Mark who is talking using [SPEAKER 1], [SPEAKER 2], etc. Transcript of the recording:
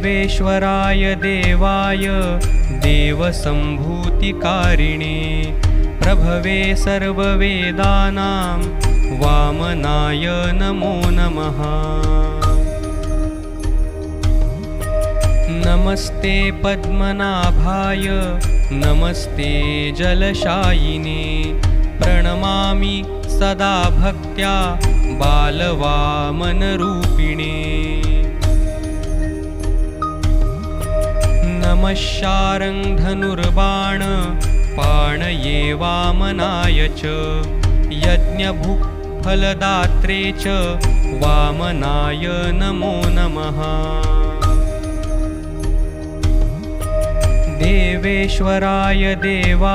[SPEAKER 1] देवेश्वराय देवाय देवसम्भूतिकारिणे प्रभवे सर्ववेदानां वामनाय नमो नमः। नमस्ते पद्मनाभाय नमस्ते जलशायिने प्रणमामि सदा भक्त्या बालवामनरूपिणे। नमः शार्ङ्गधनुर्बाण पाणये वामनाय च यज्ञभुक्फलदात्रे च वामनाय नमो नमः। देवेश्वराय देवाय